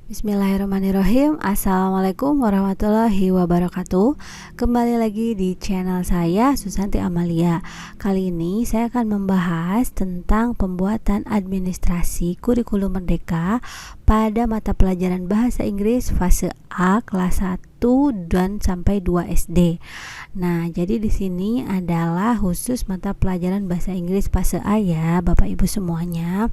Bismillahirrahmanirrahim. Assalamualaikum warahmatullahi wabarakatuh. Kembali lagi di channel saya, Susanti Amalia. Kali ini saya akan membahas tentang pembuatan administrasi kurikulum merdeka pada mata pelajaran bahasa Inggris fase A kelas 1 dan sampai 2 SD. Nah, jadi di sini adalah khusus mata pelajaran bahasa Inggris fase A ya, Bapak Ibu semuanya.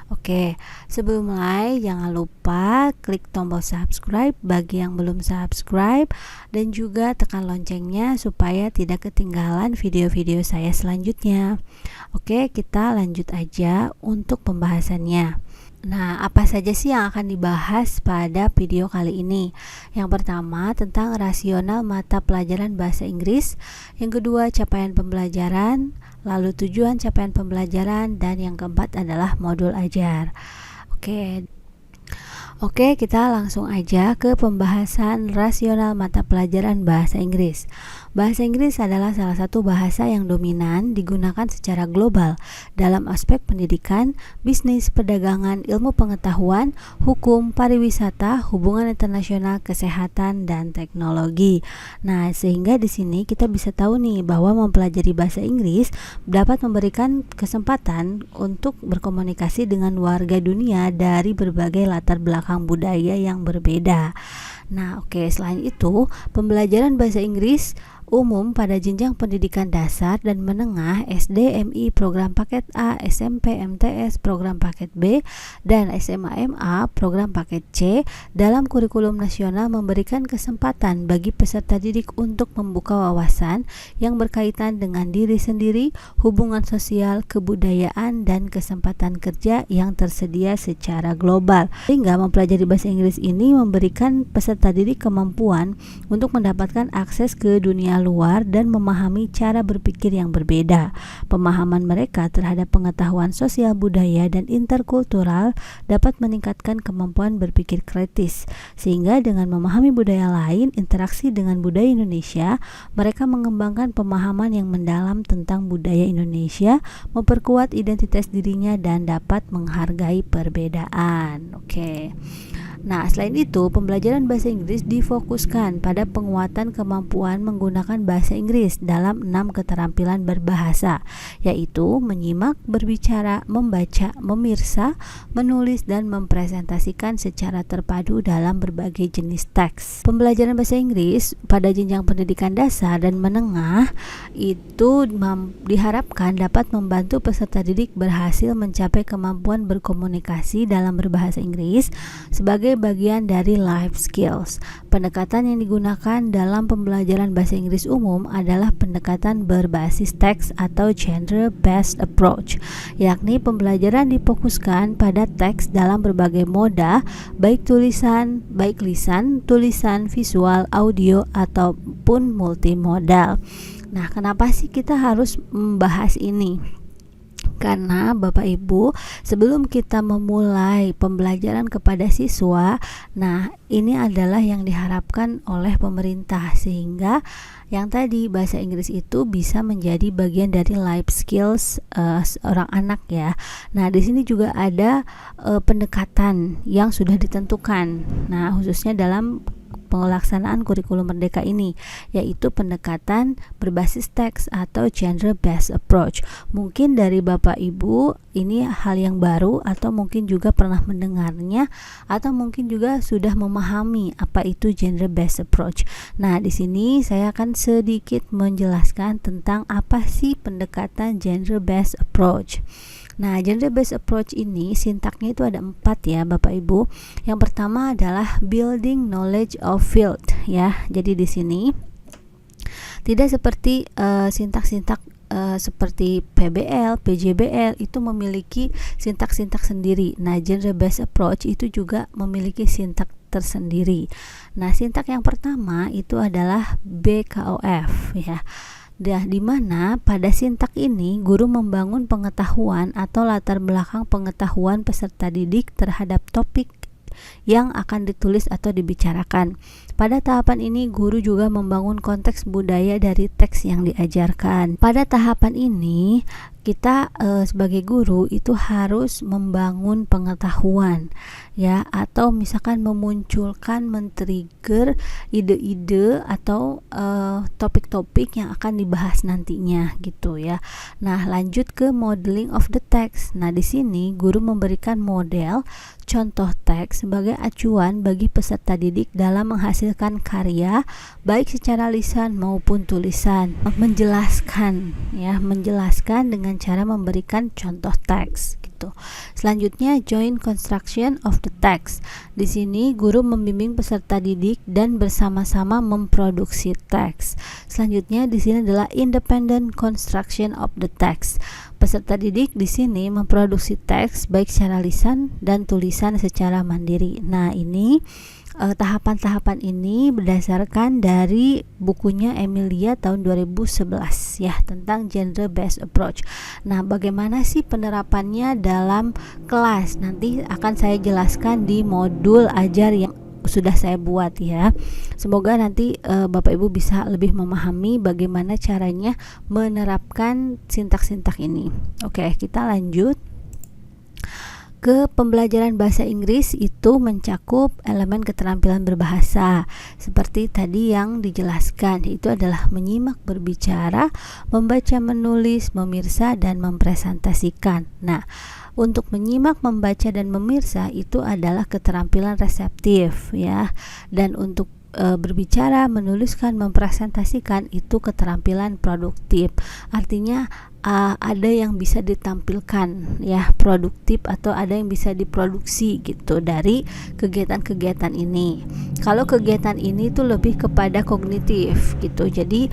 Oke, sebelum mulai jangan lupa klik tombol subscribe bagi yang belum subscribe dan juga tekan loncengnya supaya tidak ketinggalan video-video saya selanjutnya. Oke, kita lanjut aja untuk pembahasannya. Nah, apa saja sih yang akan dibahas pada video kali ini? Yang pertama, tentang rasional mata pelajaran bahasa Inggris. Yang kedua, capaian pembelajaran. Lalu tujuan capaian pembelajaran. Dan yang keempat adalah modul ajar. Oke, kita langsung aja ke pembahasan rasional mata pelajaran bahasa Inggris. Bahasa Inggris adalah salah satu bahasa yang dominan digunakan secara global dalam aspek pendidikan, bisnis, perdagangan, ilmu pengetahuan, hukum, pariwisata, hubungan internasional, kesehatan, dan teknologi. Nah, sehingga di sini kita bisa tahu nih bahwa mempelajari bahasa Inggris dapat memberikan kesempatan untuk berkomunikasi dengan warga dunia dari berbagai latar belakang budaya yang berbeda. Nah, selain itu, pembelajaran bahasa Inggris umum pada jenjang pendidikan dasar dan menengah SD, MI, program paket A, SMP, MTS, program paket B, dan SMA MA, program paket C dalam kurikulum nasional memberikan kesempatan bagi peserta didik untuk membuka wawasan yang berkaitan dengan diri sendiri, hubungan sosial, kebudayaan, dan kesempatan kerja yang tersedia secara global. Sehingga mempelajari bahasa Inggris ini memberikan peserta didik kemampuan untuk mendapatkan akses ke dunia luar dan memahami cara berpikir yang berbeda. Pemahaman mereka terhadap pengetahuan sosial budaya dan interkultural dapat meningkatkan kemampuan berpikir kritis, sehingga dengan memahami budaya lain, interaksi dengan budaya Indonesia, mereka mengembangkan pemahaman yang mendalam tentang budaya Indonesia, memperkuat identitas dirinya, dan dapat menghargai perbedaan. Nah, selain itu, pembelajaran bahasa Inggris difokuskan pada penguatan kemampuan menggunakan bahasa Inggris dalam 6 keterampilan berbahasa, yaitu menyimak, berbicara, membaca, memirsa, menulis, dan mempresentasikan secara terpadu dalam berbagai jenis teks. Pembelajaran bahasa Inggris pada jenjang pendidikan dasar dan menengah itu diharapkan dapat membantu peserta didik berhasil mencapai kemampuan berkomunikasi dalam berbahasa Inggris sebagai bagian dari life skills. Pendekatan yang digunakan dalam pembelajaran bahasa Inggris umum adalah pendekatan berbasis teks atau genre-based approach, yakni pembelajaran difokuskan pada teks dalam berbagai moda, baik lisan, tulisan, visual, audio, ataupun multimodal. Nah, kenapa sih kita harus membahas ini? Karena Bapak Ibu, sebelum kita memulai pembelajaran kepada siswa, nah ini adalah yang diharapkan oleh pemerintah, sehingga yang tadi bahasa Inggris itu bisa menjadi bagian dari life skills seorang anak ya. Nah, di sini juga ada pendekatan yang sudah ditentukan. Nah, khususnya dalam pelaksanaan kurikulum merdeka ini, yaitu pendekatan berbasis teks atau genre-based approach. Mungkin dari Bapak Ibu ini hal yang baru, atau mungkin juga pernah mendengarnya, atau mungkin juga sudah memahami apa itu genre-based approach. Nah, di sini saya akan sedikit menjelaskan tentang apa sih pendekatan genre-based approach. Nah, genre-based approach ini sintaknya itu ada 4 ya Bapak Ibu. Yang pertama adalah building knowledge of field ya. Jadi di sini tidak seperti sintak-sintak seperti PBL, PJBL itu memiliki sintak-sintak sendiri. Nah, genre-based approach itu juga memiliki sintak tersendiri. Nah, sintak yang pertama itu adalah BKOF ya. Di mana pada sintak ini guru membangun pengetahuan atau latar belakang pengetahuan peserta didik terhadap topik yang akan ditulis atau dibicarakan. Pada tahapan ini, guru juga membangun konteks budaya dari teks yang diajarkan. Pada tahapan ini, kita sebagai guru itu harus membangun pengetahuan, ya, atau misalkan memunculkan, men-trigger ide-ide atau topik-topik yang akan dibahas nantinya, gitu ya. Nah, lanjut ke modeling of the text. Nah, di sini guru memberikan model contoh teks sebagai acuan bagi peserta didik dalam menghasilkan karya baik secara lisan maupun tulisan. Menjelaskan dengan cara memberikan contoh teks gitu. Selanjutnya, joint construction of the text. Di sini guru membimbing peserta didik dan bersama-sama memproduksi teks. Selanjutnya di sini adalah independent construction of the text. Peserta didik di sini memproduksi teks baik secara lisan dan tulisan secara mandiri. Nah, ini tahapan-tahapan ini berdasarkan dari bukunya Emilia tahun 2011 ya, tentang genre based approach. Nah, bagaimana sih penerapannya dalam kelas? Nanti akan saya jelaskan di modul ajar yang sudah saya buat ya. Semoga nanti Bapak Ibu bisa lebih memahami bagaimana caranya menerapkan sintak-sintak ini. Oke, kita lanjut ke pembelajaran bahasa Inggris. Itu mencakup elemen keterampilan berbahasa seperti tadi yang dijelaskan, itu adalah menyimak, berbicara, membaca, menulis, memirsa, dan mempresentasikan. Nah, untuk menyimak, membaca, dan memirsa itu adalah keterampilan reseptif ya, dan untuk berbicara, menuliskan, mempresentasikan itu keterampilan produktif. Artinya ada yang bisa ditampilkan ya, produktif, atau ada yang bisa diproduksi gitu dari kegiatan-kegiatan ini. Kalau kegiatan ini tuh lebih kepada kognitif gitu, jadi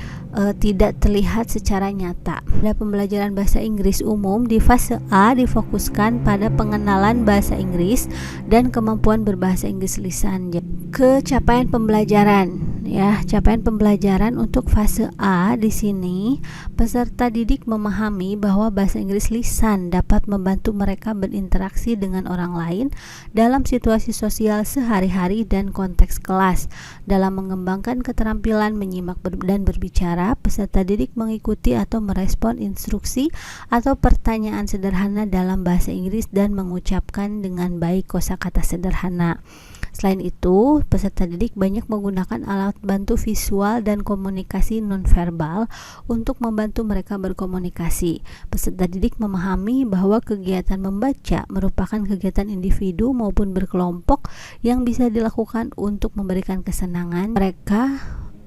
tidak terlihat secara nyata. Pada pembelajaran bahasa Inggris umum di fase A difokuskan pada pengenalan bahasa Inggris dan kemampuan berbahasa Inggris lisan. Ke capaian pembelajaran ya, capaian pembelajaran untuk fase A di sini peserta didik memahami bahwa bahasa Inggris lisan dapat membantu mereka berinteraksi dengan orang lain dalam situasi sosial sehari-hari dan konteks kelas. Dalam mengembangkan keterampilan menyimak dan berbicara, peserta didik mengikuti atau merespon instruksi atau pertanyaan sederhana dalam bahasa Inggris dan mengucapkan dengan baik kosakata sederhana. Selain itu, peserta didik banyak menggunakan alat bantu visual dan komunikasi nonverbal untuk membantu mereka berkomunikasi. Peserta didik memahami bahwa kegiatan membaca merupakan kegiatan individu maupun berkelompok yang bisa dilakukan untuk memberikan kesenangan. Mereka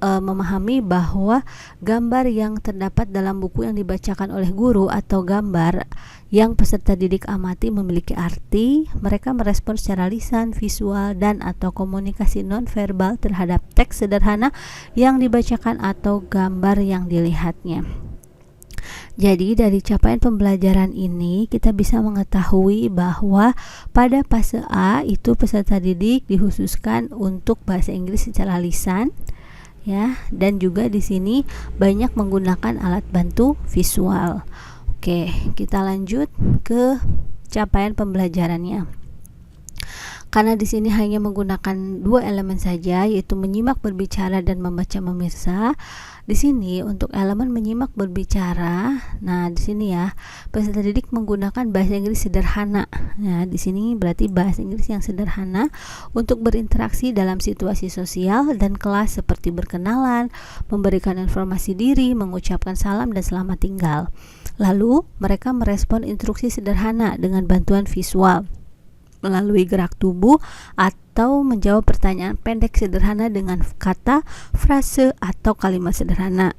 memahami bahwa gambar yang terdapat dalam buku yang dibacakan oleh guru atau gambar yang peserta didik amati memiliki arti. Mereka merespon secara lisan, visual, dan atau komunikasi nonverbal terhadap teks sederhana yang dibacakan atau gambar yang dilihatnya. Jadi dari capaian pembelajaran ini kita bisa mengetahui bahwa pada fase A itu peserta didik dikhususkan untuk bahasa Inggris secara lisan ya, dan juga di sini banyak menggunakan alat bantu visual. Oke, kita lanjut ke capaian pembelajarannya. Karena di sini hanya menggunakan 2 elemen saja, yaitu menyimak, berbicara, dan membaca, memirsa. Di sini untuk elemen menyimak, berbicara, nah di sini ya peserta didik menggunakan bahasa Inggris sederhana. Nah, di sini berarti bahasa Inggris yang sederhana untuk berinteraksi dalam situasi sosial dan kelas seperti berkenalan, memberikan informasi diri, mengucapkan salam dan selamat tinggal. Lalu mereka merespon instruksi sederhana dengan bantuan visual melalui gerak tubuh atau menjawab pertanyaan pendek sederhana dengan kata, frase, atau kalimat sederhana.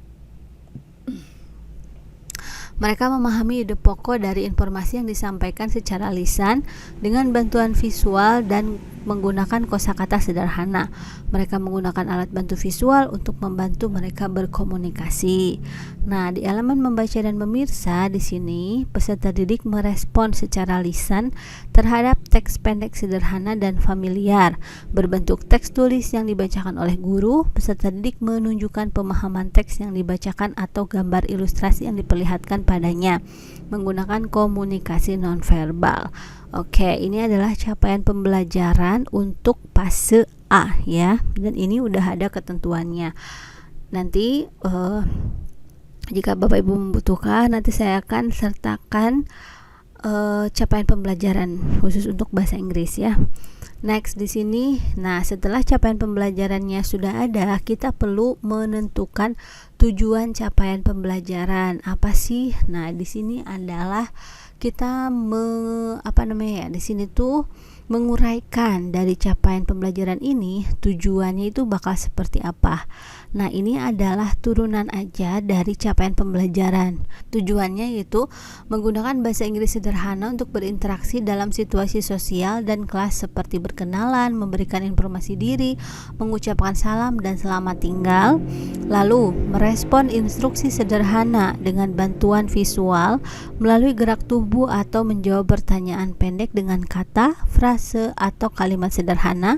Mereka memahami ide pokok dari informasi yang disampaikan secara lisan dengan bantuan visual dan menggunakan kosakata sederhana. Mereka menggunakan alat bantu visual untuk membantu mereka berkomunikasi. Nah, di elemen membaca dan memirsa di sini peserta didik merespon secara lisan terhadap teks pendek sederhana dan familiar berbentuk teks tulis yang dibacakan oleh guru. Peserta didik menunjukkan pemahaman teks yang dibacakan atau gambar ilustrasi yang diperlihatkan padanya menggunakan komunikasi nonverbal. Oke, ini adalah capaian pembelajaran untuk fase A ya. Dan ini udah ada ketentuannya. Nanti jika Bapak Ibu membutuhkan, nanti saya akan sertakan capaian pembelajaran khusus untuk bahasa Inggris ya. Next di sini, nah setelah capaian pembelajarannya sudah ada, kita perlu menentukan tujuan capaian pembelajaran apa sih? Nah di sini adalah kita di sini tuh menguraikan dari capaian pembelajaran ini tujuannya itu bakal seperti apa. Nah ini adalah turunan aja dari capaian pembelajaran. Tujuannya yaitu menggunakan bahasa Inggris sederhana untuk berinteraksi dalam situasi sosial dan kelas seperti berkenalan, memberikan informasi diri, mengucapkan salam dan selamat tinggal, lalu merespon instruksi sederhana dengan bantuan visual melalui gerak tubuh atau menjawab pertanyaan pendek dengan kata, frase atau kalimat sederhana,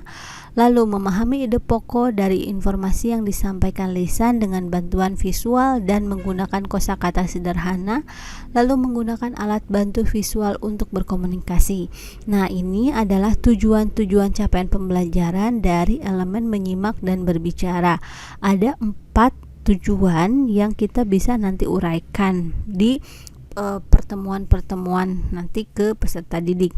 lalu memahami ide pokok dari informasi yang disampaikan lisan dengan bantuan visual dan menggunakan kosakata sederhana, lalu menggunakan alat bantu visual untuk berkomunikasi. Nah, ini adalah tujuan-tujuan capaian pembelajaran dari elemen menyimak dan berbicara. Ada 4 tujuan yang kita bisa nanti uraikan di pertemuan-pertemuan nanti ke peserta didik.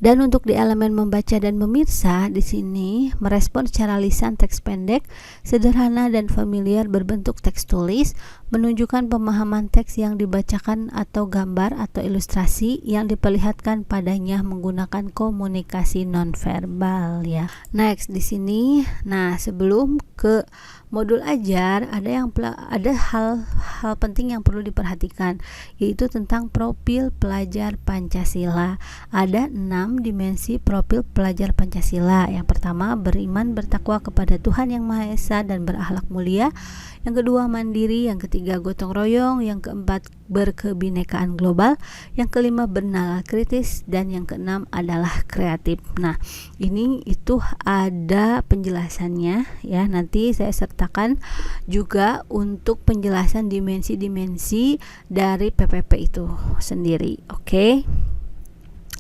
Dan untuk di elemen membaca dan memirsa, di sini merespon secara lisan teks pendek, sederhana dan familiar berbentuk teks tulis, menunjukkan pemahaman teks yang dibacakan atau gambar atau ilustrasi yang diperlihatkan padanya menggunakan komunikasi nonverbal ya. Next di sini, nah sebelum ke modul ajar ada hal penting yang perlu diperhatikan, yaitu tentang profil pelajar Pancasila. Ada 6 dimensi profil pelajar Pancasila. Yang pertama, beriman bertakwa kepada Tuhan Yang Maha Esa dan berakhlak mulia. Yang kedua, mandiri. Yang ketiga, gotong royong. Yang keempat, berkebinekaan global. Yang kelima, bernalar kritis. Dan yang keenam adalah kreatif. Nah, ini itu ada penjelasannya ya. Nanti saya sertakan juga untuk penjelasan dimensi-dimensi dari PPP itu sendiri. Oke.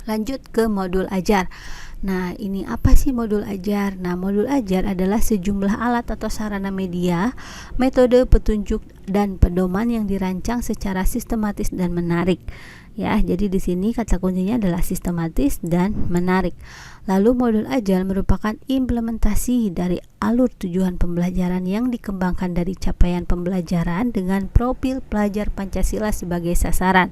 Lanjut ke modul ajar. Nah, ini apa sih modul ajar? Nah, modul ajar adalah sejumlah alat atau sarana media, metode, petunjuk, dan pedoman yang dirancang secara sistematis dan menarik. Ya, jadi di sini kata kuncinya adalah sistematis dan menarik. Lalu modul ajar merupakan implementasi dari alur tujuan pembelajaran yang dikembangkan dari capaian pembelajaran dengan profil pelajar Pancasila sebagai sasaran.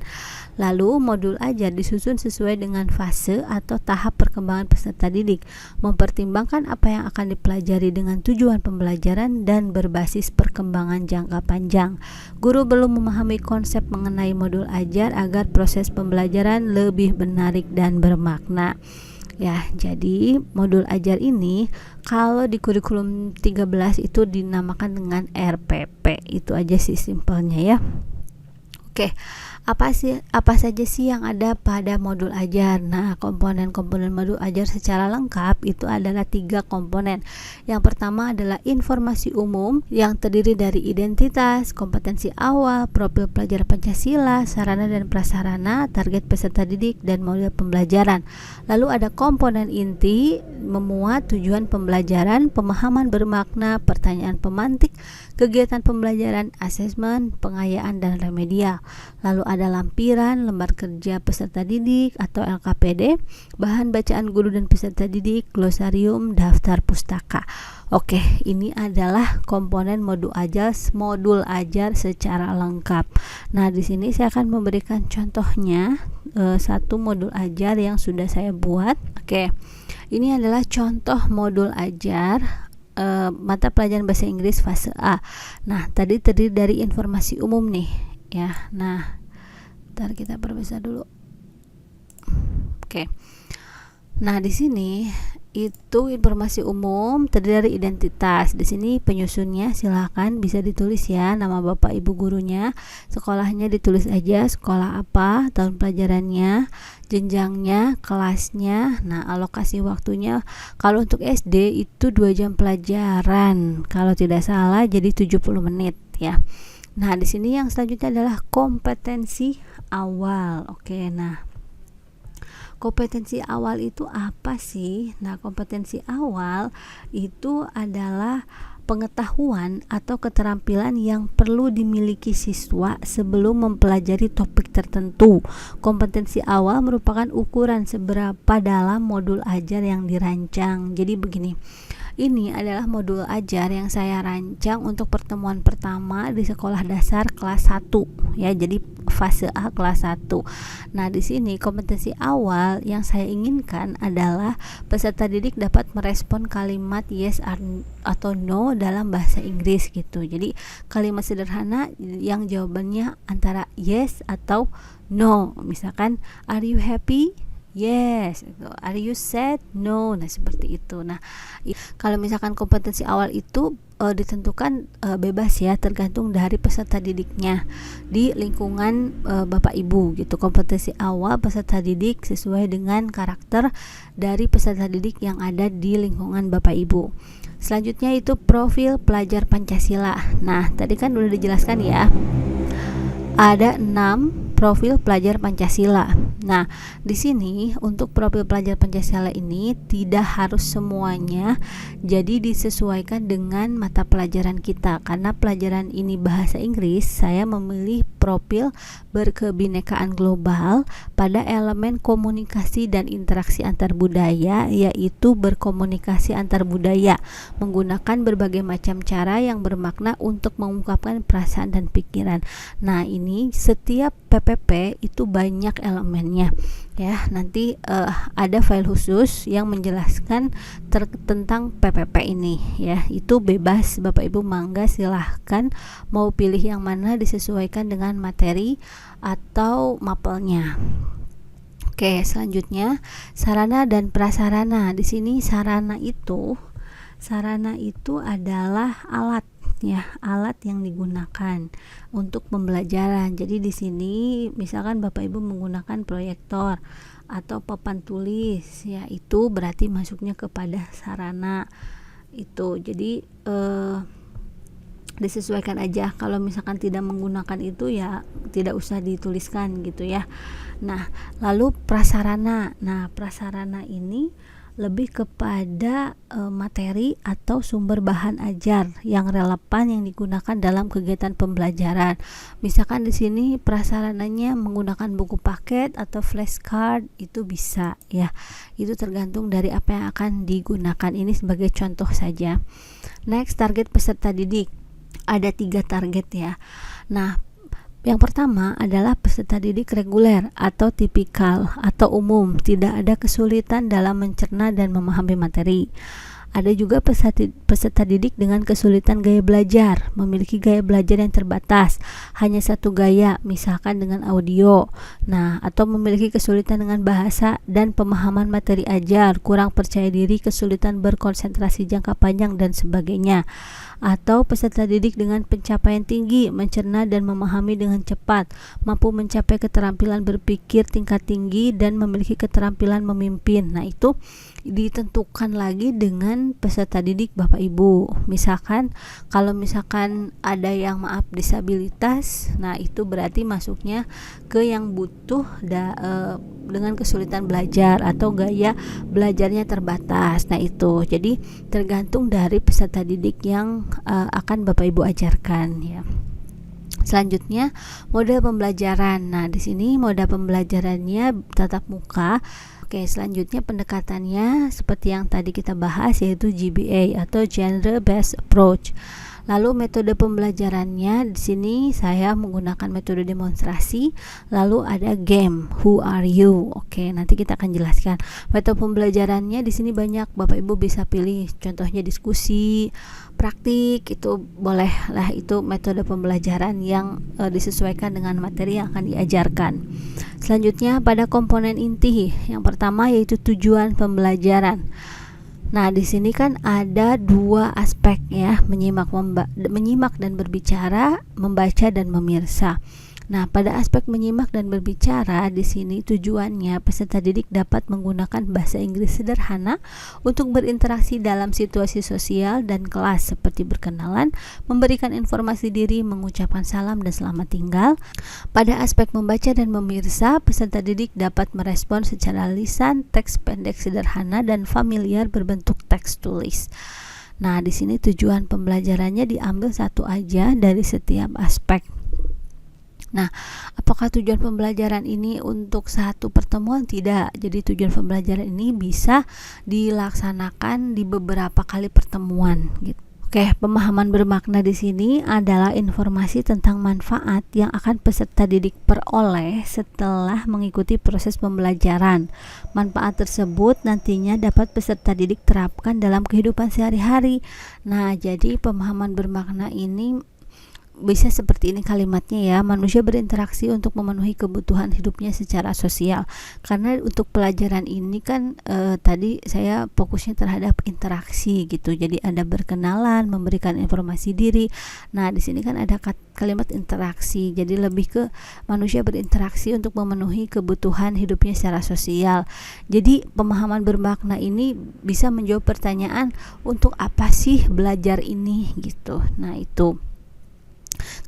Lalu modul ajar disusun sesuai dengan fase atau tahap perkembangan peserta didik, mempertimbangkan apa yang akan dipelajari dengan tujuan pembelajaran dan berbasis perkembangan jangka panjang. Guru belum memahami konsep mengenai modul ajar agar proses pembelajaran lebih menarik dan bermakna. Ya, jadi modul ajar ini kalau di kurikulum 13 itu dinamakan dengan RPP. Itu aja sih simpelnya ya. Oke, apa saja sih yang ada pada modul ajar? Nah, komponen-komponen modul ajar secara lengkap itu adalah 3 komponen. Yang pertama adalah informasi umum yang terdiri dari identitas, kompetensi awal, profil pelajar Pancasila, sarana dan prasarana, target peserta didik, dan model pembelajaran. Lalu ada komponen inti memuat tujuan pembelajaran, pemahaman bermakna, pertanyaan pemantik, kegiatan pembelajaran, asesmen, pengayaan, dan remedial. Lalu ada lampiran, lembar kerja peserta didik atau LKPD, bahan bacaan guru dan peserta didik, glosarium, daftar pustaka. Oke, ini adalah komponen modul ajar secara lengkap. Nah, di sini saya akan memberikan contohnya satu modul ajar yang sudah saya buat. Oke, ini adalah contoh modul ajar mata pelajaran bahasa Inggris fase A. Nah, tadi terdiri dari informasi umum nih ya. Nah, ntar kita perbesar dulu. Oke. Nah, di sini itu informasi umum terdiri dari identitas. Di sini penyusunnya silakan bisa ditulis ya, nama Bapak Ibu gurunya, sekolahnya ditulis aja, sekolah apa, tahun pelajarannya, jenjangnya, kelasnya. Nah, alokasi waktunya kalau untuk SD itu 2 jam pelajaran. Kalau tidak salah jadi 70 menit ya. Nah, di sini yang selanjutnya adalah kompetensi awal. Oke, nah kompetensi awal itu apa sih? Nah, kompetensi awal itu adalah pengetahuan atau keterampilan yang perlu dimiliki siswa sebelum mempelajari topik tertentu. Kompetensi awal merupakan ukuran seberapa dalam modul ajar yang dirancang. Jadi begini, ini adalah modul ajar yang saya rancang untuk pertemuan pertama di sekolah dasar kelas 1 ya. Jadi fase A kelas 1. Nah, di sini kompetensi awal yang saya inginkan adalah peserta didik dapat merespon kalimat yes atau no dalam bahasa Inggris gitu. Jadi kalimat sederhana yang jawabannya antara yes atau no. Misalkan, are you happy? Yes. Are you sad? No. Nah, seperti itu. Nah, kalau misalkan kompetensi awal itu ditentukan bebas ya, tergantung dari peserta didiknya di lingkungan Bapak Ibu gitu. Kompetensi awal peserta didik sesuai dengan karakter dari peserta didik yang ada di lingkungan Bapak Ibu. Selanjutnya itu profil pelajar Pancasila. Nah, tadi kan udah dijelaskan ya, ada 6 profil pelajar Pancasila. Nah, di sini untuk profil pelajar Pancasila ini tidak harus semuanya jadi disesuaikan dengan mata pelajaran kita. Karena pelajaran ini bahasa Inggris, saya memilih profil berkebinekaan global pada elemen komunikasi dan interaksi antar budaya, yaitu berkomunikasi antar budaya menggunakan berbagai macam cara yang bermakna untuk mengungkapkan perasaan dan pikiran. Nah, ini setiap PPP itu banyak elemennya ya. Nanti ada file khusus yang menjelaskan tentang PPP ini ya. Itu bebas Bapak Ibu, mangga silahkan mau pilih yang mana disesuaikan dengan materi atau mapelnya. Oke, selanjutnya sarana dan prasarana. Di sini sarana itu adalah alat ya, alat yang digunakan untuk pembelajaran. Jadi di sini misalkan Bapak Ibu menggunakan proyektor atau papan tulis ya, itu berarti masuknya kepada sarana itu. Jadi disesuaikan aja. Kalau misalkan tidak menggunakan itu ya tidak usah dituliskan gitu ya. Nah, lalu prasarana. Nah, prasarana ini lebih kepada materi atau sumber bahan ajar yang relevan yang digunakan dalam kegiatan pembelajaran. Misalkan di sini prasarananya menggunakan buku paket atau flashcard, itu bisa ya. Itu tergantung dari apa yang akan digunakan. Ini sebagai contoh saja. Next, target peserta didik. Ada 3 target ya. Nah, yang pertama adalah peserta didik reguler atau tipikal atau umum, tidak ada kesulitan dalam mencerna dan memahami materi. Ada juga peserta didik dengan kesulitan gaya belajar, memiliki gaya belajar yang terbatas, hanya satu gaya, misalkan dengan audio. Nah, atau memiliki kesulitan dengan bahasa dan pemahaman materi ajar, kurang percaya diri, kesulitan berkonsentrasi jangka panjang dan sebagainya. Atau peserta didik dengan pencapaian tinggi, mencerna dan memahami dengan cepat, mampu mencapai keterampilan berpikir tingkat tinggi dan memiliki keterampilan memimpin. Nah, itu ditentukan lagi dengan peserta didik Bapak Ibu. Misalkan kalau misalkan ada yang disabilitas, nah itu berarti masuknya ke yang butuh dengan kesulitan belajar atau gaya belajarnya terbatas. Nah, itu jadi tergantung dari peserta didik yang akan Bapak Ibu ajarkan ya. Selanjutnya, mode pembelajaran. Nah, di sini mode pembelajarannya tatap muka. Oke, selanjutnya pendekatannya seperti yang tadi kita bahas, yaitu GBA atau Genre Based Approach. Lalu metode pembelajarannya di sini saya menggunakan metode demonstrasi, lalu ada game, who are you. Oke, nanti kita akan jelaskan. Metode pembelajarannya di sini banyak, Bapak Ibu bisa pilih contohnya diskusi, praktik, itu boleh lah, itu metode pembelajaran yang disesuaikan dengan materi yang akan diajarkan. Selanjutnya pada komponen inti, yang pertama yaitu tujuan pembelajaran. Nah, di sini kan ada 2 aspek ya, menyimak dan berbicara, membaca dan memirsa. Nah, pada aspek menyimak dan berbicara, di sini tujuannya peserta didik dapat menggunakan bahasa Inggris sederhana untuk berinteraksi dalam situasi sosial dan kelas seperti berkenalan, memberikan informasi diri, mengucapkan salam dan selamat tinggal. Pada aspek membaca dan memirsa, peserta didik dapat merespon secara lisan, teks pendek sederhana dan familiar berbentuk teks tulis. Nah, di sini tujuan pembelajarannya diambil satu aja dari setiap aspek. Nah, apakah tujuan pembelajaran ini untuk satu pertemuan? Tidak. Jadi tujuan pembelajaran ini bisa dilaksanakan di beberapa kali pertemuan gitu. Oke, pemahaman bermakna di sini adalah informasi tentang manfaat yang akan peserta didik peroleh setelah mengikuti proses pembelajaran. Manfaat tersebut nantinya dapat peserta didik terapkan dalam kehidupan sehari-hari. Nah, jadi pemahaman bermakna ini bisa seperti ini kalimatnya ya, manusia berinteraksi untuk memenuhi kebutuhan hidupnya secara sosial. Karena untuk pelajaran ini kan tadi saya fokusnya terhadap interaksi gitu. Jadi ada berkenalan, memberikan informasi diri. Nah, di sini kan ada kalimat interaksi. Jadi lebih ke manusia berinteraksi untuk memenuhi kebutuhan hidupnya secara sosial. Jadi pemahaman bermakna ini bisa menjawab pertanyaan untuk apa sih belajar ini gitu. Nah, itu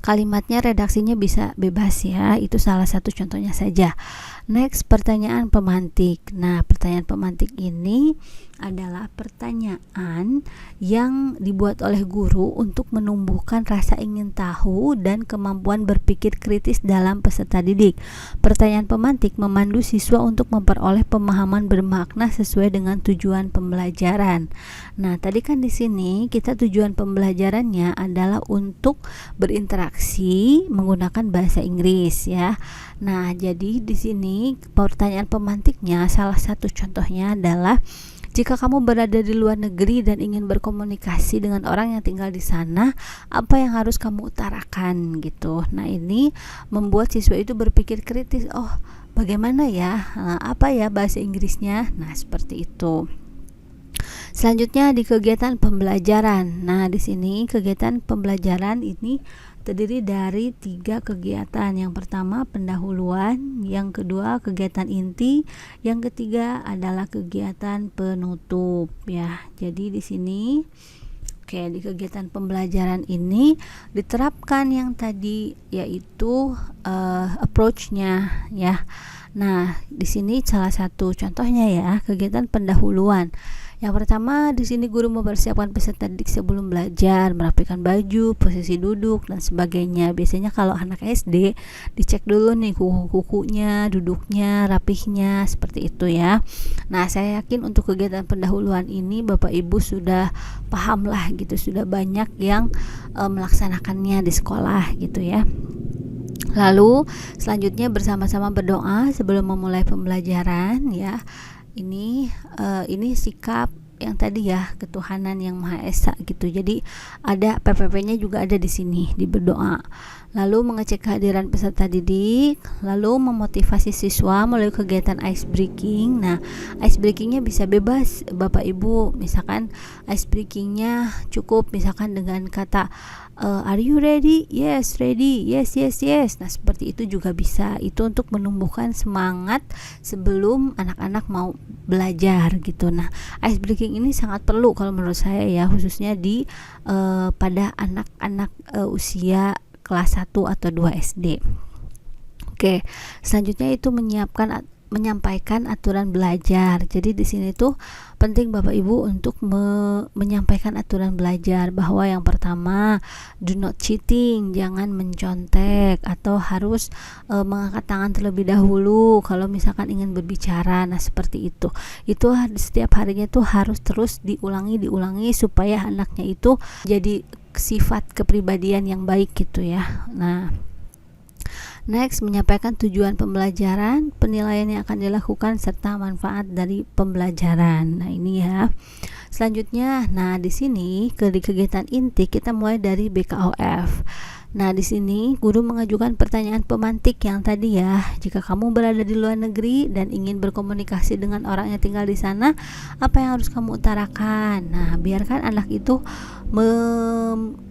kalimatnya redaksinya bisa bebas ya, itu salah satu contohnya saja. Next, pertanyaan pemantik. Nah, pertanyaan pemantik ini adalah pertanyaan yang dibuat oleh guru untuk menumbuhkan rasa ingin tahu dan kemampuan berpikir kritis dalam peserta didik. Pertanyaan pemantik memandu siswa untuk memperoleh pemahaman bermakna sesuai dengan tujuan pembelajaran. Nah, tadi kan di sini kita tujuan pembelajarannya adalah untuk berinteraksi menggunakan bahasa Inggris ya. Nah, jadi di sini pertanyaan pemantiknya salah satu contohnya adalah jika kamu berada di luar negeri dan ingin berkomunikasi dengan orang yang tinggal di sana, apa yang harus kamu utarakan gitu. Nah, ini membuat siswa itu berpikir kritis. Oh, bagaimana ya? Apa ya bahasa Inggrisnya? Nah, seperti itu. Selanjutnya di kegiatan pembelajaran. Nah, di sini kegiatan pembelajaran ini terdiri dari 3 kegiatan. Yang pertama pendahuluan, yang kedua kegiatan inti, yang ketiga adalah kegiatan penutup ya. Jadi di sini di kegiatan pembelajaran ini diterapkan yang tadi yaitu approach-nya ya. Nah, di sini salah satu contohnya ya, kegiatan pendahuluan. Yang pertama, di sini guru mempersiapkan peserta didik sebelum belajar, merapikan baju, posisi duduk dan sebagainya. Biasanya kalau anak SD dicek dulu nih kuku-kukunya, duduknya, rapihnya, seperti itu ya. Nah, saya yakin untuk kegiatan pendahuluan ini Bapak Ibu sudah paham lah gitu, sudah banyak yang melaksanakannya di sekolah gitu ya. Lalu selanjutnya bersama-sama berdoa sebelum memulai pembelajaran ya. Ini sikap yang tadi ya, ketuhanan yang Maha Esa gitu. Jadi ada PPP-nya juga ada di sini, di berdoa. Lalu mengecek kehadiran peserta didik, lalu memotivasi siswa melalui kegiatan ice breaking. Nah, ice breakingnya bisa bebas Bapak Ibu. Misalkan ice breakingnya cukup misalkan dengan kata are you ready? Yes, ready. Yes, yes, yes. Nah, seperti itu juga bisa. Itu untuk menumbuhkan semangat sebelum anak-anak mau belajar gitu. Nah, ice breaking ini sangat perlu kalau menurut saya ya, khususnya di pada anak-anak usia kelas 1 atau 2 SD. Oke, selanjutnya itu menyampaikan aturan belajar. Jadi di sini tuh penting Bapak Ibu untuk menyampaikan aturan belajar, bahwa yang pertama do not cheating, jangan mencontek, atau harus mengangkat tangan terlebih dahulu kalau misalkan ingin berbicara. Nah, seperti itu. Itu setiap harinya tuh harus terus diulangi supaya anaknya itu jadi sifat kepribadian yang baik gitu ya. Nah, next, menyampaikan tujuan pembelajaran, penilaian yang akan dilakukan, serta manfaat dari pembelajaran. Nah, ini ya. Selanjutnya, nah di sini di kegiatan inti kita mulai dari BKOF. Nah, di sini guru mengajukan pertanyaan pemantik yang tadi ya. Jika kamu berada di luar negeri dan ingin berkomunikasi dengan orang yang tinggal di sana, apa yang harus kamu utarakan? Nah, biarkan anak itu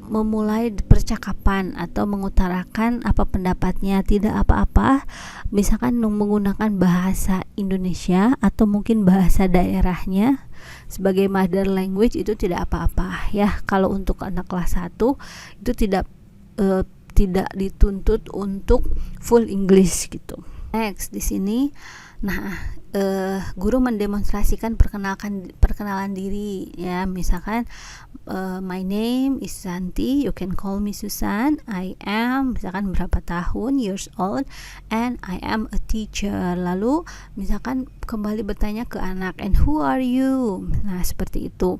memulai percakapan atau mengutarakan apa pendapatnya, tidak apa-apa. Misalkan menggunakan bahasa Indonesia atau mungkin bahasa daerahnya sebagai mother language, itu tidak apa-apa ya. Kalau untuk anak kelas 1 itu tidak dituntut untuk full English gitu. Next di sini, guru mendemonstrasikan perkenalan diri ya. Misalkan my name is Santi, you can call me Susan. I am misalkan berapa tahun, years old, and I am a teacher. Lalu misalkan kembali bertanya ke anak, and who are you? Nah, seperti itu.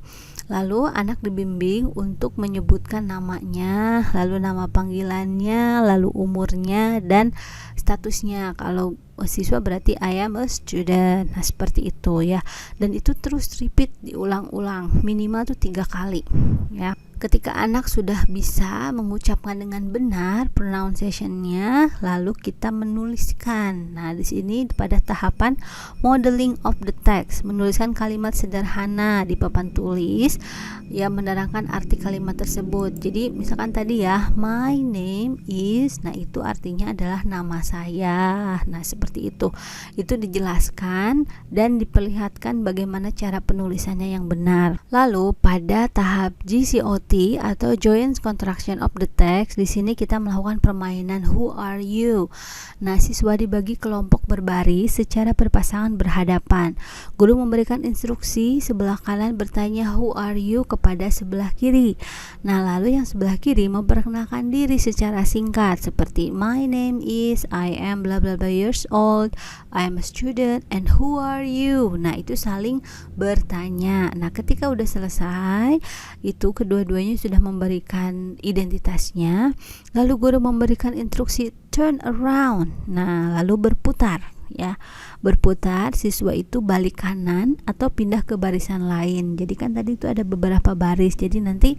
Lalu anak dibimbing untuk menyebutkan namanya, lalu nama panggilannya, lalu umurnya dan statusnya. Kalau siswa berarti I am a student. Nah, seperti itu ya. Dan itu terus repeat, diulang-ulang minimal tuh 3 kali ya. Ketika anak sudah bisa mengucapkan dengan benar pronunciation-nya, lalu kita menuliskan. Nah, di sini pada tahapan modeling of the text, menuliskan kalimat sederhana di papan tulis yang menerangkan arti kalimat tersebut. Jadi, misalkan tadi ya, my name is, nah itu artinya adalah nama saya. Nah, seperti itu. Itu dijelaskan dan diperlihatkan bagaimana cara penulisannya yang benar. Lalu, pada tahap GCOT atau Joint Construction of the Text, di sini kita melakukan permainan Who are you? Nah, siswa dibagi kelompok berbaris secara berpasangan berhadapan. Guru memberikan instruksi sebelah kanan bertanya Who are you kepada sebelah kiri. Nah, lalu yang sebelah kiri memperkenalkan diri secara singkat seperti my name is, I am bla bla bla years old, I am a student, and who are you? Nah, itu saling bertanya. Nah, ketika udah selesai, itu kedua-duanya sudah memberikan identitasnya, lalu guru memberikan instruksi turn around. Nah, lalu berputar ya. Berputar, siswa itu balik kanan atau pindah ke barisan lain. Jadi kan tadi itu ada beberapa baris. Jadi nanti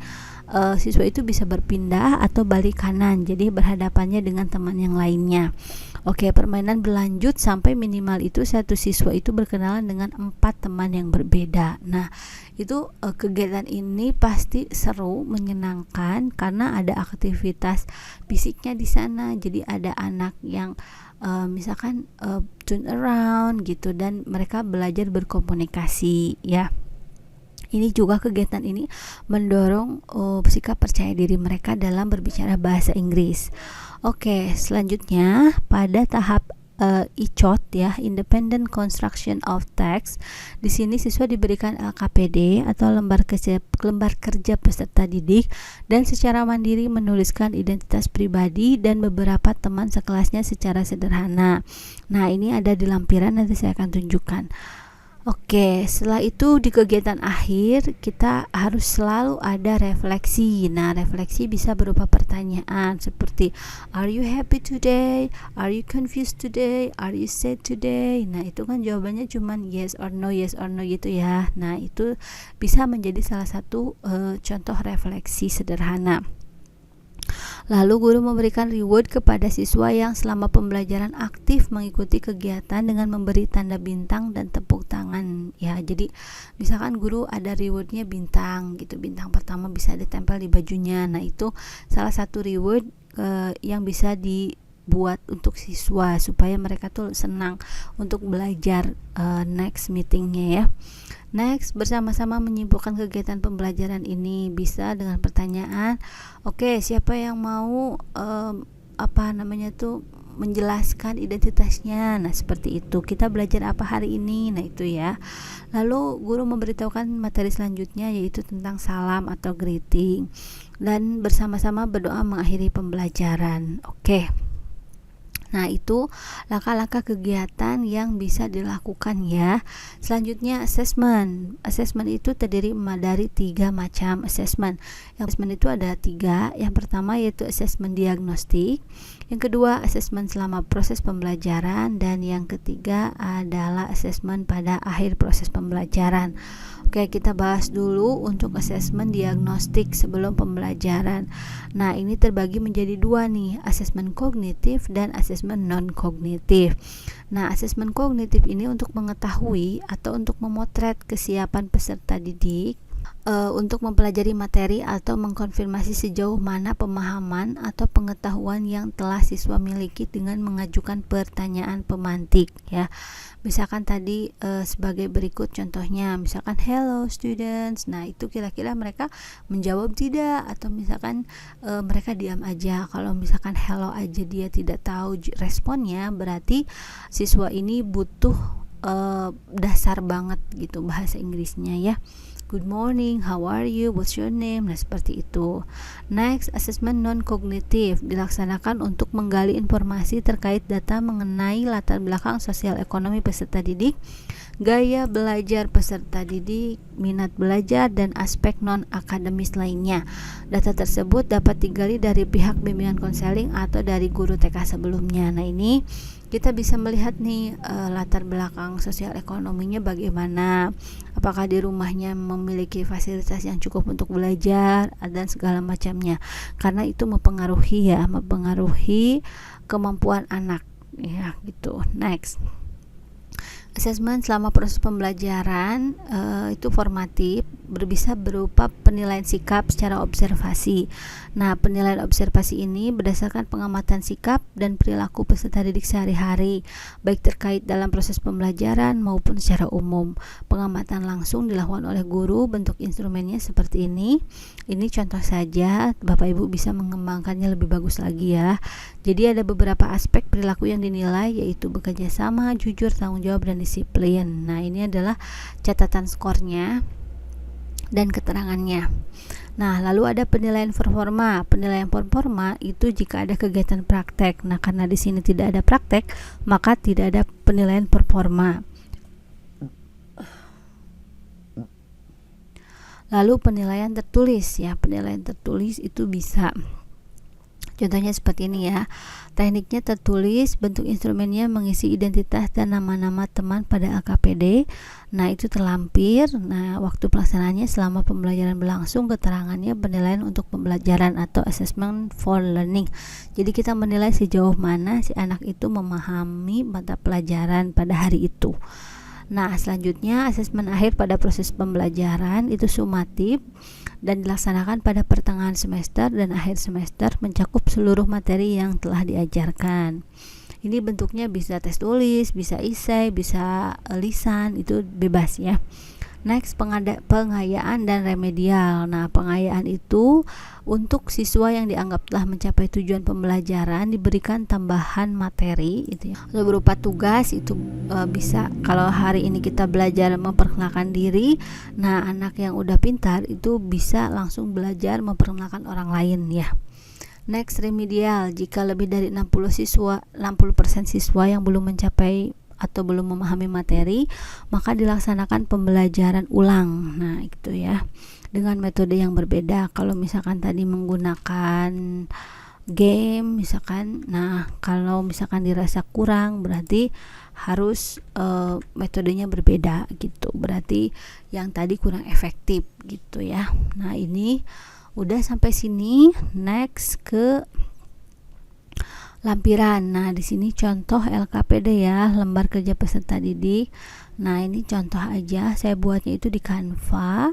siswa itu bisa berpindah atau balik kanan. Jadi berhadapannya dengan teman yang lainnya. Oke, permainan berlanjut sampai minimal itu satu siswa itu berkenalan dengan 4 teman yang berbeda. Nah, itu kegiatan ini pasti seru, menyenangkan karena ada aktivitas fisiknya di sana. Jadi ada anak yang misalkan turn around gitu, dan mereka belajar berkomunikasi ya. Ini juga kegiatan ini mendorong sikap percaya diri mereka dalam berbicara bahasa Inggris. Oke, selanjutnya pada tahap ICOT ya, Independent Construction of Text. Di sini siswa diberikan LKPD atau lembar kerja peserta didik dan secara mandiri menuliskan identitas pribadi dan beberapa teman sekelasnya secara sederhana. Nah, ini ada di lampiran, nanti saya akan tunjukkan. Oke, setelah itu di kegiatan akhir kita harus selalu ada refleksi. Nah, refleksi bisa berupa pertanyaan seperti are you happy today? Are you confused today? Are you sad today? Nah, itu kan jawabannya cuman yes or no gitu ya. Nah, itu bisa menjadi salah satu contoh refleksi sederhana. Lalu guru memberikan reward kepada siswa yang selama pembelajaran aktif mengikuti kegiatan dengan memberi tanda bintang dan tepuk tangan ya. Jadi misalkan guru ada rewardnya bintang gitu, bintang pertama bisa ditempel di bajunya. Nah, itu salah satu reward yang bisa dibuat untuk siswa supaya mereka tuh senang untuk belajar next meetingnya ya. Next, bersama-sama menyimpulkan kegiatan pembelajaran ini bisa dengan pertanyaan, oke, siapa yang mau menjelaskan identitasnya. Nah, seperti itu. Kita belajar apa hari ini? Nah, itu ya. Lalu guru memberitahukan materi selanjutnya, yaitu tentang salam atau greeting, dan bersama-sama berdoa mengakhiri pembelajaran. Oke. Nah, itu langkah-langkah kegiatan yang bisa dilakukan ya. Selanjutnya assessment. Assessment itu terdiri dari 3 macam assessment. Yang assessment itu ada 3. Yang pertama yaitu assessment diagnostik, yang kedua assessment selama proses pembelajaran, dan yang ketiga adalah assessment pada akhir proses pembelajaran. Oke, kita bahas dulu untuk asesmen diagnostik sebelum pembelajaran. Nah, ini terbagi menjadi dua nih, asesmen kognitif dan asesmen non-kognitif. Nah, asesmen kognitif ini untuk mengetahui atau untuk memotret kesiapan peserta didik untuk mempelajari materi atau mengkonfirmasi sejauh mana pemahaman atau pengetahuan yang telah siswa miliki dengan mengajukan pertanyaan pemantik ya. Misalkan tadi sebagai berikut contohnya, misalkan hello students. Nah, itu kira-kira mereka menjawab tidak, atau misalkan mereka diam aja. Kalau misalkan hello aja dia tidak tahu responnya, berarti siswa ini butuh dasar banget gitu bahasa Inggrisnya ya. Good morning, how are you, what's your name? Nah, seperti itu. Next, assessment non-kognitif dilaksanakan untuk menggali informasi terkait data mengenai latar belakang sosial ekonomi peserta didik, gaya belajar peserta didik, minat belajar, dan aspek non-akademis lainnya. Data tersebut dapat digali dari pihak bimbingan konseling atau dari guru TK sebelumnya. Nah, ini kita bisa melihat nih latar belakang sosial ekonominya bagaimana, apakah di rumahnya memiliki fasilitas yang cukup untuk belajar dan segala macamnya, karena itu mempengaruhi kemampuan anak ya gitu. Next, asesmen selama proses pembelajaran itu formatif, bisa berupa penilaian sikap secara observasi. Nah, penilaian observasi ini berdasarkan pengamatan sikap dan perilaku peserta didik sehari-hari, baik terkait dalam proses pembelajaran maupun secara umum. Pengamatan langsung dilakukan oleh guru, bentuk instrumennya seperti ini. Ini contoh saja, Bapak Ibu bisa mengembangkannya lebih bagus lagi ya. Jadi ada beberapa aspek perilaku yang dinilai, yaitu bekerja sama, jujur, tanggung jawab, dan disiplin. Nah, ini adalah catatan skornya dan keterangannya. Nah, lalu ada penilaian performa. Penilaian performa itu jika ada kegiatan praktek. Nah, karena di sini tidak ada praktek, maka tidak ada penilaian performa. Lalu penilaian tertulis ya. Penilaian tertulis itu bisa, contohnya seperti ini ya. Tekniknya tertulis, bentuk instrumennya mengisi identitas dan nama-nama teman pada LKPD. Nah, itu terlampir. Nah, waktu pelaksanaannya selama pembelajaran berlangsung, keterangannya penilaian untuk pembelajaran atau assessment for learning. Jadi kita menilai sejauh mana si anak itu memahami mata pelajaran pada hari itu. Nah, selanjutnya asesmen akhir pada proses pembelajaran itu sumatif dan dilaksanakan pada pertengahan semester dan akhir semester, mencakup seluruh materi yang telah diajarkan. Ini bentuknya bisa tes tulis, bisa esai, bisa lisan, itu bebas ya. Next, pengayaan dan remedial. Nah, pengayaan itu untuk siswa yang dianggap telah mencapai tujuan pembelajaran diberikan tambahan materi itu ya. Atau berupa tugas itu bisa, kalau hari ini kita belajar memperkenalkan diri, nah anak yang udah pintar itu bisa langsung belajar memperkenalkan orang lain ya. Next, remedial. Jika lebih dari 60% siswa yang belum mencapai atau belum memahami materi, maka dilaksanakan pembelajaran ulang. Nah, itu ya, dengan metode yang berbeda. Kalau misalkan tadi menggunakan game misalkan, nah kalau misalkan dirasa kurang, berarti harus metodenya berbeda gitu. Berarti yang tadi kurang efektif gitu ya. Nah, ini udah sampai sini. Next ke lampiran. Nah, di sini contoh LKPD ya, lembar kerja peserta didik. Nah, ini contoh aja, saya buatnya itu di Canva.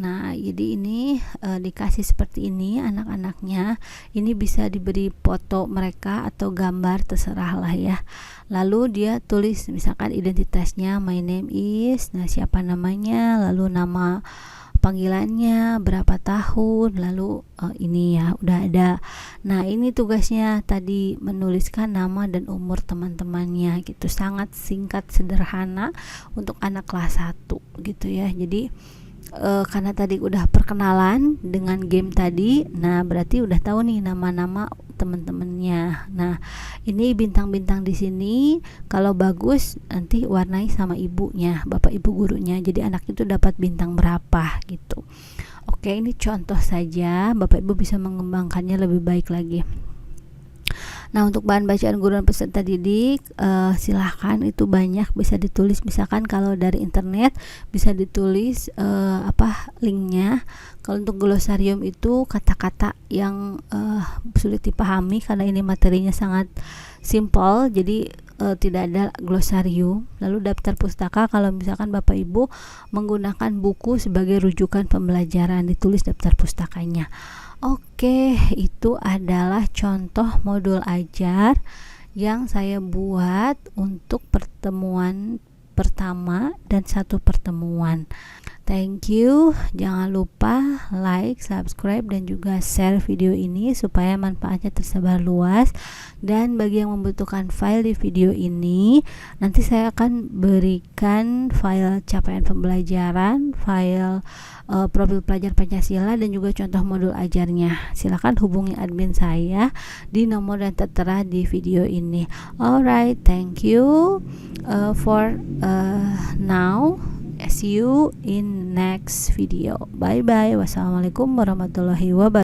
Nah, jadi ini dikasih seperti ini anak-anaknya. Ini bisa diberi foto mereka atau gambar, terserah lah ya. Lalu dia tulis misalkan identitasnya, my name is, nah siapa namanya, lalu nama panggilannya, berapa tahun, lalu ini ya udah ada. Nah, ini tugasnya tadi menuliskan nama dan umur teman-temannya gitu, sangat singkat sederhana untuk anak kelas 1 gitu ya. Jadi karena tadi udah perkenalan dengan game tadi, nah berarti udah tahu nih nama-nama teman-temannya. Nah, ini bintang-bintang di sini kalau bagus nanti warnai sama ibunya, bapak ibu gurunya. Jadi anak itu dapat bintang berapa gitu. Oke, ini contoh saja, bapak ibu bisa mengembangkannya lebih baik lagi. Nah, untuk bahan bacaan guru dan peserta didik, silahkan, itu banyak, bisa ditulis. Misalkan kalau dari internet bisa ditulis linknya. Kalau untuk glosarium itu kata-kata yang sulit dipahami, karena ini materinya sangat simple, jadi tidak ada glosarium. Lalu daftar pustaka, kalau misalkan Bapak Ibu menggunakan buku sebagai rujukan pembelajaran, ditulis daftar pustakanya. Oke, itu adalah contoh modul ajar yang saya buat untuk pertemuan pertama dan satu pertemuan. Thank you. Jangan lupa like, subscribe, dan juga share video ini supaya manfaatnya tersebar luas. Dan bagi yang membutuhkan file di video ini, nanti saya akan berikan file capaian pembelajaran, file profil pelajar Pancasila, dan juga contoh modul ajarnya. Silakan hubungi admin saya di nomor yang tertera di video ini. Alright, thank you for now. See you in next video. Bye bye. Wassalamualaikum warahmatullahi wabarakatuh.